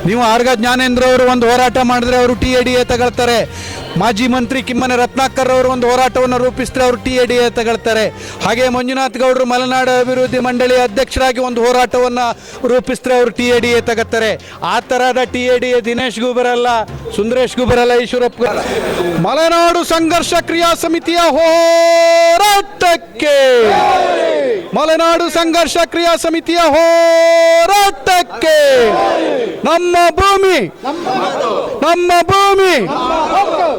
ನೀವು ಆರ್ಗ ಜ್ಞಾನೇಂದ್ರ ಅವರು ಒಂದು ಹೋರಾಟ ಮಾಡಿದ್ರೆ ಅವರು TADA ತಗೊಳ್ತಾರೆ. ಮಾಜಿ ಮಂತ್ರಿ ಕಿಮ್ಮನೆ ರತ್ನಾಕರ್ ಅವರು ಒಂದು ಹೋರಾಟವನ್ನು ರೂಪಿಸಿದ್ರೆ ಅವರು TADA ತಗೊಳ್ತಾರೆ. ಹಾಗೆ ಮಂಜುನಾಥ್ ಗೌಡರು ಮಲೆನಾಡು ಅಭಿವೃದ್ಧಿ ಮಂಡಳಿ ಅಧ್ಯಕ್ಷರಾಗಿ ಒಂದು ಹೋರಾಟವನ್ನು ರೂಪಿಸಿದ್ರೆ ಅವರು TADA ತಗೊಳ್ತಾರೆ. ಆ ಥರದ TADA ದಿನೇಶ್ಗೂ ಬರಲ್ಲ, ಸುಂದರೇಶ್ಗೂ ಬರಲ್ಲ, ಈಶ್ವರಪ್ಪ. ಮಲೆನಾಡು ಸಂಘರ್ಷ ಕ್ರಿಯಾ ಸಮಿತಿಯ ಹೋರಾಟಕ್ಕೆ, ಮಲೆನಾಡು ಸಂಘರ್ಷ ಕ್ರಿಯಾ ಸಮಿತಿಯ ಹೋರಾಟಕ್ಕೆ, ನಮ್ಮ ಭೂಮಿ, ನಮ್ಮ ಭೂಮಿ,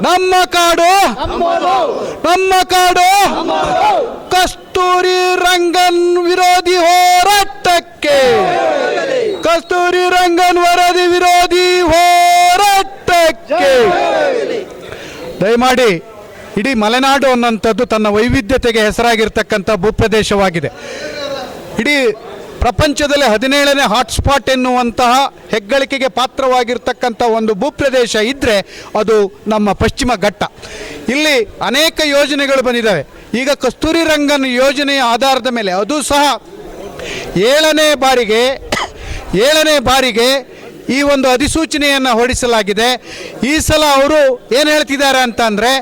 ನಮ್ಮ ಕಾಡು, ನಮ್ಮ ಕಾಡು, ಕಸ್ತೂರಿ ರಂಗನ್ ವಿರೋಧಿ ಹೋರಾಟಕ್ಕೆ, ಕಸ್ತೂರಿ ರಂಗನ್ ವರದಿ ವಿರೋಧಿ ಹೋರಾಟಕ್ಕೆ. ದಯಮಾಡಿ ಇಡೀ ಮಲೆನಾಡು ಅನ್ನೋಂಥದ್ದು ತನ್ನ ವೈವಿಧ್ಯತೆಗೆ ಹೆಸರಾಗಿರ್ತಕ್ಕಂಥ ಭೂಪ್ರದೇಶವಾಗಿದೆ. ಇಡೀ ಪ್ರಪಂಚದಲ್ಲಿ 17ನೇ ಹಾಟ್ಸ್ಪಾಟ್ ಎನ್ನುವಂತಹ ಹೆಗ್ಗಳಿಕೆಗೆ ಪಾತ್ರವಾಗಿರ್ತಕ್ಕಂಥ ಒಂದು ಭೂಪ್ರದೇಶ ಇದ್ದರೆ ಅದು ನಮ್ಮ ಪಶ್ಚಿಮ ಘಟ್ಟ. ಇಲ್ಲಿ ಅನೇಕ ಯೋಜನೆಗಳು ಬಂದಿದ್ದಾವೆ. ಈಗ ಕಸ್ತೂರಿ ರಂಗನ್ ಯೋಜನೆಯ ಆಧಾರದ ಮೇಲೆ ಅದು ಸಹ 7ನೇ ಬಾರಿಗೆ ಈ ಒಂದು ಅಧಿಸೂಚನೆಯನ್ನು ಹೊರಡಿಸಲಾಗಿದೆ. ಈ ಸಲ ಅವರು ಏನು ಹೇಳ್ತಿದ್ದಾರೆ ಅಂತಂದರೆ,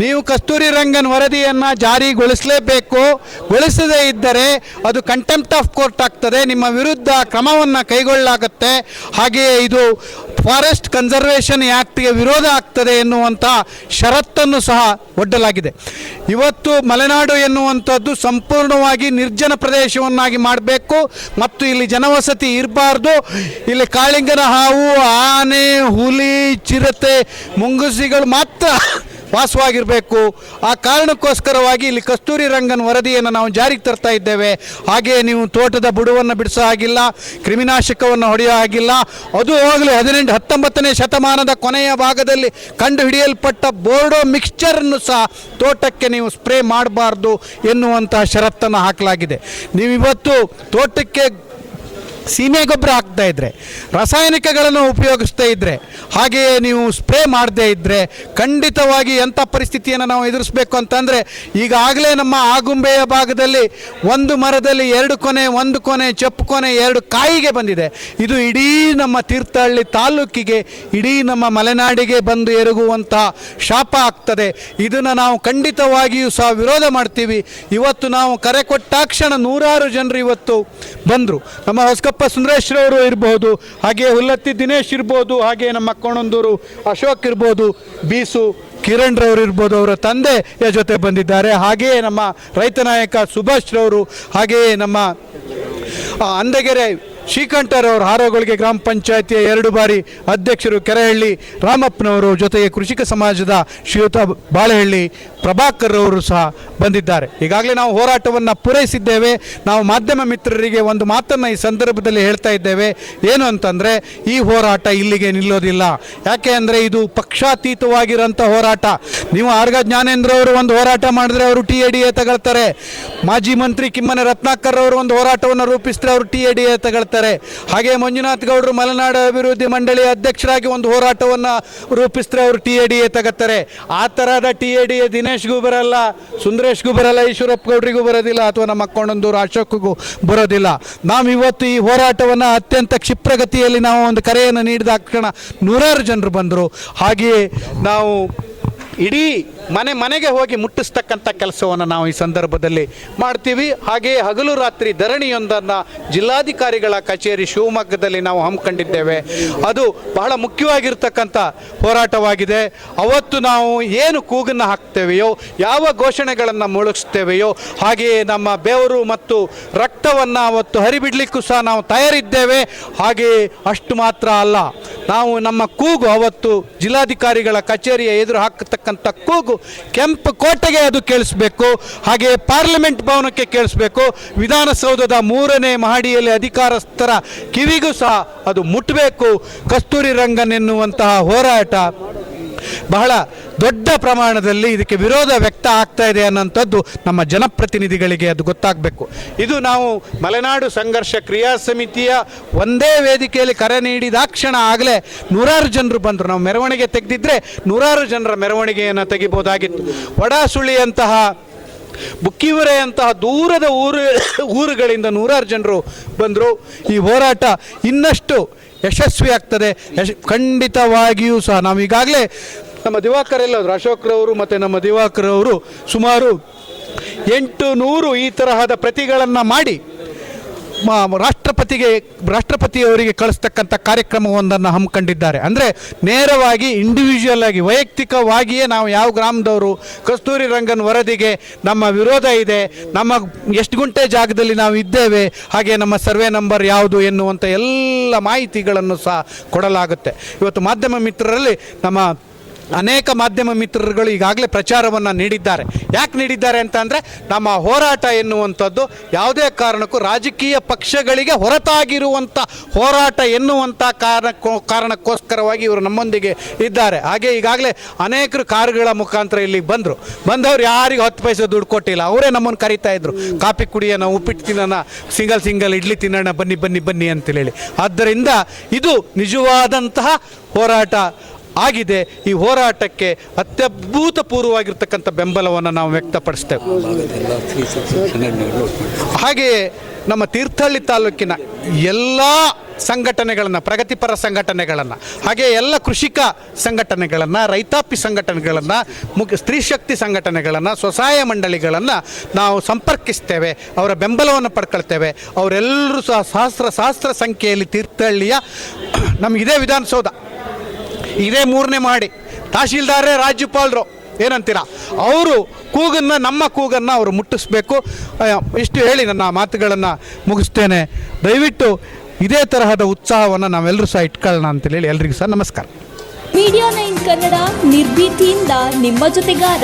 ನೀವು ಕಸ್ತೂರಿ ರಂಗನ್ ವರದಿಯನ್ನು ಜಾರಿಗೊಳಿಸಲೇಬೇಕು, ಗೊಳಿಸದೇ ಇದ್ದರೆ ಅದು ಕಂಟೆಂಪ್ಟ್ ಆಫ್ ಕೋರ್ಟ್ ಆಗ್ತದೆ, ನಿಮ್ಮ ವಿರುದ್ಧ ಕ್ರಮವನ್ನು ಕೈಗೊಳ್ಳಲಾಗುತ್ತೆ, ಹಾಗೆಯೇ ಇದು ಫಾರೆಸ್ಟ್ ಕನ್ಸರ್ವೇಷನ್ ಆ್ಯಕ್ಟ್ಗೆ ವಿರೋಧ ಆಗ್ತದೆ ಎನ್ನುವಂಥ ಷರತ್ತನ್ನು ಸಹ ಒಡ್ಡಲಾಗಿದೆ. ಇವತ್ತು ಮಲೆನಾಡು ಎನ್ನುವಂಥದ್ದು ಸಂಪೂರ್ಣವಾಗಿ ನಿರ್ಜನ ಪ್ರದೇಶವನ್ನಾಗಿ ಮಾಡಬೇಕು ಮತ್ತು ಇಲ್ಲಿ ಜನವಸತಿ ಇರಬಾರ್ದು. ಇಲ್ಲಿ ಕಾಳಿಂಗನ ಹಾವು, ಆನೆ, ಹುಲಿ, ಚಿರತೆ, ಮುಂಗುಸಿಗಳು ಮಾತ್ರ ವಾಸವಾಗಿರಬೇಕು. ಆ ಕಾರಣಕ್ಕೋಸ್ಕರವಾಗಿ ಇಲ್ಲಿ ಕಸ್ತೂರಿ ರಂಗನ್ ವರದಿಯನ್ನು ನಾವು ಜಾರಿಗೆ ತರ್ತಾ ಇದ್ದೇವೆ. ಹಾಗೆಯೇ ನೀವು ತೋಟದ ಬುಡವನ್ನು ಬಿಡಿಸೋ ಹಾಗಿಲ್ಲ, ಕ್ರಿಮಿನಾಶಕವನ್ನು ಹೊಡೆಯೋ ಹಾಗಿಲ್ಲ. ಅದು ಹೋಗಲಿ 19ನೇ ಶತಮಾನದ ಕೊನೆಯ ಭಾಗದಲ್ಲಿ ಕಂಡು ಹಿಡಿಯಲ್ಪಟ್ಟ ಬೋರ್ಡೋ ಮಿಕ್ಸ್ಚರನ್ನು ಸಹ ತೋಟಕ್ಕೆ ನೀವು ಸ್ಪ್ರೇ ಮಾಡಬಾರ್ದು ಎನ್ನುವಂತಹ ಷರತ್ತನ್ನು ಹಾಕಲಾಗಿದೆ. ನೀವಿವತ್ತು ತೋಟಕ್ಕೆ ಸೀಮೆ ಗೊಬ್ಬರ ಹಾಕ್ತಾ ಇದ್ದರೆ, ರಾಸಾಯನಿಕಗಳನ್ನು ಉಪಯೋಗಿಸ್ತಾ ಇದ್ದರೆ, ಹಾಗೆಯೇ ನೀವು ಸ್ಪ್ರೇ ಮಾಡದೇ ಇದ್ದರೆ ಖಂಡಿತವಾಗಿ ಎಂಥ ಪರಿಸ್ಥಿತಿಯನ್ನು ನಾವು ಎದುರಿಸಬೇಕು ಅಂತಂದರೆ, ಈಗಾಗಲೇ ನಮ್ಮ ಆಗುಂಬೆಯ ಭಾಗದಲ್ಲಿ ಒಂದು ಮರದಲ್ಲಿ 2 ಕೊನೆ, 1 ಕೊನೆ, ಚಪ್ಪು ಕೊನೆ, 2 ಕಾಯಿಗೆ ಬಂದಿದೆ. ಇದು ಇಡೀ ನಮ್ಮ ತೀರ್ಥಹಳ್ಳಿ ತಾಲೂಕಿಗೆ, ಇಡೀ ನಮ್ಮ ಮಲೆನಾಡಿಗೆ ಬಂದು ಎರಗುವಂಥ ಶಾಪ ಆಗ್ತದೆ. ಇದನ್ನು ನಾವು ಖಂಡಿತವಾಗಿಯೂ ಸಹ ವಿರೋಧ ಮಾಡ್ತೀವಿ. ಇವತ್ತು ನಾವು ಕರೆ ಕೊಟ್ಟಾಕ್ಷಣ 100 ಜನರು ಇವತ್ತು ಬಂದರು. ನಮ್ಮ ಹೊಸಕಪ್ಪ ಸುಂದರೇಶ್ರವರು ಇರ್ಬೋದು, ಹಾಗೆ ಹುಲ್ಲತ್ತಿ ದಿನೇಶ್ ಇರ್ಬೋದು, ಹಾಗೆ ನಮ್ಮ ಕೋಣಂದೂರು ಅಶೋಕ್ ಇರ್ಬೋದು, ಬೀಸು ಕಿರಣ್ ರವರು ಇರ್ಬೋದು, ಅವರ ತಂದೆಯ ಜೊತೆ ಬಂದಿದ್ದಾರೆ. ಹಾಗೆಯೇ ನಮ್ಮ ರೈತ ನಾಯಕ ಸುಭಾಷ್ ರವರು, ಹಾಗೆಯೇ ನಮ್ಮ ಅಂದಗೆರೆ ಶ್ರೀಕಂಠರವರು, ಹಾರೋಗಳಿಗೆ ಗ್ರಾಮ ಪಂಚಾಯತಿಯ 2 ಬಾರಿ ಅಧ್ಯಕ್ಷರು ಕೆರೆಹಳ್ಳಿ ರಾಮಪ್ಪನವರು, ಜೊತೆಗೆ ಕೃಷಿಕ ಸಮಾಜದ ಶ್ರೀಯುತ ಬಾಳೆಹಳ್ಳಿ ಪ್ರಭಾಕರ್ ಅವರು ಸಹ ಬಂದಿದ್ದಾರೆ. ಈಗಾಗಲೇ ನಾವು ಹೋರಾಟವನ್ನು ಪೂರೈಸಿದ್ದೇವೆ. ನಾವು ಮಾಧ್ಯಮ ಮಿತ್ರರಿಗೆ ಒಂದು ಮಾತನ್ನು ಈ ಸಂದರ್ಭದಲ್ಲಿ ಹೇಳ್ತಾ ಇದ್ದೇವೆ. ಏನು ಅಂತಂದರೆ, ಈ ಹೋರಾಟ ಇಲ್ಲಿಗೆ ನಿಲ್ಲೋದಿಲ್ಲ. ಯಾಕೆ ಅಂದರೆ ಇದು ಪಕ್ಷಾತೀತವಾಗಿರೋಂಥ ಹೋರಾಟ. ನೀವು ಆರ್ಗ ಜ್ಞಾನೇಂದ್ರ ಅವರು ಒಂದು ಹೋರಾಟ ಮಾಡಿದ್ರೆ ಅವರು TADA ತಗೊಳ್ತಾರೆ. ಮಾಜಿ ಮಂತ್ರಿ ಕಿಮ್ಮನೆ ರತ್ನಾಕರ್ ಅವರು ಒಂದು ಹೋರಾಟವನ್ನು ರೂಪಿಸಿದ್ರೆ ಅವರು TADA ತಗೊಳ್ತಾರೆ. ಹಾಗೆ ಮಂಜುನಾಥ್ ಗೌಡರು ಮಲೆನಾಡು ಅಭಿವೃದ್ಧಿ ಮಂಡಳಿ ಅಧ್ಯಕ್ಷರಾಗಿ ಒಂದು ಹೋರಾಟವನ್ನು ರೂಪಿಸಿದ್ರೆ ಅವರು TADA ತಗೊಳ್ತಾರೆ. ಆ ಥರದ TADA ದಿನೇಶ್ಗೂ ಬರಲ್ಲ, ಸುಂದರೇಶ್ಗೂ ಬರಲ್ಲ, ಈಶ್ವರಪ್ಪ ಗೌಡರಿಗೂ ಬರೋದಿಲ್ಲ, ಅಥವಾ ನಮ್ಮ ಕೋಣಂದೂರು ಅಶೋಕ್ಗೂ ಬರೋದಿಲ್ಲ. ನಾವು ಇವತ್ತು ಈ ಹೋರಾಟವನ್ನು ಅತ್ಯಂತ ಕ್ಷಿಪ್ರಗತಿಯಲ್ಲಿ ನಾವು ಒಂದು ಕರೆಯನ್ನು ನೀಡಿದ ಕ್ಷಣ 100 ಜನರು ಬಂದರು. ಹಾಗೆಯೇ ನಾವು ಇಡೀ ಮನೆಗೆ ಹೋಗಿ ಮುಟ್ಟಿಸ್ತಕ್ಕಂಥ ಕೆಲಸವನ್ನು ನಾವು ಈ ಸಂದರ್ಭದಲ್ಲಿ ಮಾಡ್ತೀವಿ. ಹಾಗೆಯೇ ಹಗಲು ರಾತ್ರಿ ಧರಣಿಯೊಂದನ್ನು ಜಿಲ್ಲಾಧಿಕಾರಿಗಳ ಕಚೇರಿ ಶಿವಮೊಗ್ಗದಲ್ಲಿ ನಾವು ಹಮ್ಮಿಕೊಂಡಿದ್ದೇವೆ. ಅದು ಬಹಳ ಮುಖ್ಯವಾಗಿರ್ತಕ್ಕಂಥ ಹೋರಾಟವಾಗಿದೆ. ಅವತ್ತು ನಾವು ಏನು ಕೂಗನ್ನು ಹಾಕ್ತೇವೆಯೋ, ಯಾವ ಘೋಷಣೆಗಳನ್ನು ಮೊಳಗಿಸ್ತೇವೆಯೋ, ಹಾಗೆಯೇ ನಮ್ಮ ಬೆವರು ಮತ್ತು ರಕ್ತವನ್ನು ಅವತ್ತು ಹರಿಬಿಡಲಿಕ್ಕೂ ಸಹ ನಾವು ತಯಾರಿದ್ದೇವೆ. ಹಾಗೆಯೇ ಅಷ್ಟು ಮಾತ್ರ ಅಲ್ಲ, ನಾವು ನಮ್ಮ ಕೂಗು ಅವತ್ತು ಜಿಲ್ಲಾಧಿಕಾರಿಗಳ ಕಚೇರಿಯ ಎದುರು ಹಾಕತಕ್ಕಂಥ ಕೂಗು ಕೆಂಪು ಕೋಟೆಗೆ ಅದು ಕೇಳಿಸ್ಬೇಕು, ಹಾಗೆ ಪಾರ್ಲಿಮೆಂಟ್ ಭವನಕ್ಕೆ ಕೇಳಿಸ್ಬೇಕು, ವಿಧಾನಸೌಧದ 3ನೇ ಮಹಡಿಯಲ್ಲಿ ಅಧಿಕಾರಸ್ಥರ ಕಿವಿಗೂ ಸಹ ಅದು ಮುಟ್ಟಬೇಕು. ಕಸ್ತೂರಿ ರಂಗನ್ ಎನ್ನುವಂತಹ ಹೋರಾಟ ಬಹಳ ದೊಡ್ಡ ಪ್ರಮಾಣದಲ್ಲಿ ಇದಕ್ಕೆ ವಿರೋಧ ವ್ಯಕ್ತ ಆಗ್ತಾ ಇದೆ ಅನ್ನೋಂಥದ್ದು ನಮ್ಮ ಜನಪ್ರತಿನಿಧಿಗಳಿಗೆ ಅದು ಗೊತ್ತಾಗಬೇಕು. ಇದು ನಾವು ಮಲೆನಾಡು ಸಂಘರ್ಷ ಕ್ರಿಯಾ ಸಮಿತಿಯ ಒಂದೇ ವೇದಿಕೆಯಲ್ಲಿ ಕರೆ ನೀಡಿದಾಕ್ಷಣ ಆಗಲೇ 100 ಜನರು ಬಂದರು. ನಾವು ಮೆರವಣಿಗೆ ತೆಗೆದಿದ್ದರೆ 100 ಜನರ ಮೆರವಣಿಗೆಯನ್ನು ತೆಗಿಬೋದಾಗಿತ್ತು. ವಡಾಸುಳಿಯಂತಹ ಬುಕ್ಕಿವರೆ ಅಂತಹ ದೂರದ ಊರುಗಳಿಂದ ನೂರಾರು ಜನರು ಬಂದರು. ಈ ಹೋರಾಟ ಇನ್ನಷ್ಟು ಯಶಸ್ವಿ ಆಗ್ತದೆ. ಖಂಡಿತವಾಗಿಯೂ ಸಹ ನಾವು ಈಗಾಗಲೇ ನಮ್ಮ ದಿವಾಕರ್ ಎಲ್ಲಾದರು ಅಶೋಕ್ರವರು ಮತ್ತು ನಮ್ಮ ದಿವಾಕರ್ ಅವರು ಸುಮಾರು 800 ಈ ತರಹದ ಪ್ರತಿಗಳನ್ನು ಮಾಡಿ ರಾಷ್ಟ್ರಪತಿಯವರಿಗೆ ಕಳಿಸ್ತಕ್ಕಂಥ ಕಾರ್ಯಕ್ರಮವೊಂದನ್ನು ಹಮ್ಮಿಕೊಂಡಿದ್ದಾರೆ. ಅಂದರೆ ನೇರವಾಗಿ ಇಂಡಿವಿಜುವಲ್ ಆಗಿ ವೈಯಕ್ತಿಕವಾಗಿಯೇ ನಾವು ಯಾವ ಗ್ರಾಮದವರು, ಕಸ್ತೂರಿ ರಂಗನ್ ವರದಿಗೆ ನಮ್ಮ ವಿರೋಧ ಇದೆ, ನಮ್ಮ ಎಷ್ಟು ಗುಂಟೆ ಜಾಗದಲ್ಲಿ ನಾವು ಇದ್ದೇವೆ, ಹಾಗೆ ನಮ್ಮ ಸರ್ವೆ ನಂಬರ್ ಯಾವುದು ಎನ್ನುವಂಥ ಎಲ್ಲ ಮಾಹಿತಿಗಳನ್ನು ಸಹ ಕೊಡಲಾಗುತ್ತೆ. ಇವತ್ತು ಮಾಧ್ಯಮ ಮಿತ್ರರಲ್ಲಿ ನಮ್ಮ ಅನೇಕ ಮಾಧ್ಯಮ ಮಿತ್ರರುಗಳು ಈಗಾಗಲೇ ಪ್ರಚಾರವನ್ನು ನೀಡಿದ್ದಾರೆ. ಯಾಕೆ ನೀಡಿದ್ದಾರೆ ಅಂತ ಅಂದರೆ ನಮ್ಮ ಹೋರಾಟ ಎನ್ನುವಂಥದ್ದು ಯಾವುದೇ ಕಾರಣಕ್ಕೂ ರಾಜಕೀಯ ಪಕ್ಷಗಳಿಗೆ ಹೊರತಾಗಿರುವಂಥ ಹೋರಾಟ ಎನ್ನುವಂಥ ಕಾರಣಕ್ಕೋಸ್ಕರವಾಗಿ ಇವರು ನಮ್ಮೊಂದಿಗೆ ಇದ್ದಾರೆ. ಹಾಗೆ ಈಗಾಗಲೇ ಅನೇಕರು ಕಾರುಗಳ ಮುಖಾಂತರ ಇಲ್ಲಿಗೆ ಬಂದವರು ಯಾರಿಗೂ 10 ಪೈಸೆ ದುಡ್ಡು ಕೊಟ್ಟಿಲ್ಲ. ಅವರೇ ನಮ್ಮನ್ನು ಕರೀತಾ ಇದ್ರು, ಕಾಫಿ ಕುಡಿಯೋಣ, ಉಪ್ಪಿಟ್ಟು ತಿನ್ನೋಣ, ಸಿಂಗಲ್ ಇಡ್ಲಿ ತಿನ್ನೋಣ, ಬನ್ನಿ ಅಂತೇಳಿ. ಆದ್ದರಿಂದ ಇದು ನಿಜವಾದಂತಹ ಹೋರಾಟ ಆಗಿದೆ. ಈ ಹೋರಾಟಕ್ಕೆ ಅತ್ಯಭೂತಪೂರ್ವವಾಗಿರ್ತಕ್ಕಂಥ ಬೆಂಬಲವನ್ನು ನಾವು ವ್ಯಕ್ತಪಡಿಸ್ತೇವೆ. ಹಾಗೆಯೇ ನಮ್ಮ ತೀರ್ಥಹಳ್ಳಿ ತಾಲೂಕಿನ ಎಲ್ಲ ಸಂಘಟನೆಗಳನ್ನು, ಪ್ರಗತಿಪರ ಸಂಘಟನೆಗಳನ್ನು, ಹಾಗೆ ಎಲ್ಲ ಕೃಷಿಕ ಸಂಘಟನೆಗಳನ್ನು, ರೈತಾಪಿ ಸಂಘಟನೆಗಳನ್ನು, ಸ್ತ್ರೀ ಶಕ್ತಿ ಸಂಘಟನೆಗಳನ್ನು, ಸ್ವಸಹಾಯ ಮಂಡಳಿಗಳನ್ನು ನಾವು ಸಂಪರ್ಕಿಸ್ತೇವೆ, ಅವರ ಬೆಂಬಲವನ್ನು ಪಡ್ಕೊಳ್ತೇವೆ. ಅವರೆಲ್ಲರೂ ಸಹ ಸಹಸ್ರ ಸಂಖ್ಯೆಯಲ್ಲಿ ತೀರ್ಥಹಳ್ಳಿಯ ನಮಗಿದೇ ವಿಧಾನಸೌಧ, ಇದೇ 3ನೇ ಮಾಡಿ, ತಹಶೀಲ್ದಾರೇ ರಾಜ್ಯಪಾಲರು ಏನಂತೀರಾ, ಅವರು ನಮ್ಮ ಕೂಗನ್ನು ಅವರು ಮುಟ್ಟಿಸ್ಬೇಕು. ಇಷ್ಟು ಹೇಳಿ ನನ್ನ ಮಾತುಗಳನ್ನು ಮುಗಿಸ್ತೇನೆ. ದಯವಿಟ್ಟು ಇದೇ ತರಹದ ಉತ್ಸಾಹವನ್ನು ನಾವೆಲ್ಲರೂ ಸಹ ಇಟ್ಕೊಳ್ಳೋಣ ಅಂತೇಳಿ ಎಲ್ರಿಗೂ ಸಹ ನಮಸ್ಕಾರ. ಮೀಡಿಯಾ 9 ಕನ್ನಡ ನಿರ್ಭೀತಿಯಿಂದ ನಿಮ್ಮ ಜೊತೆಗಾರ.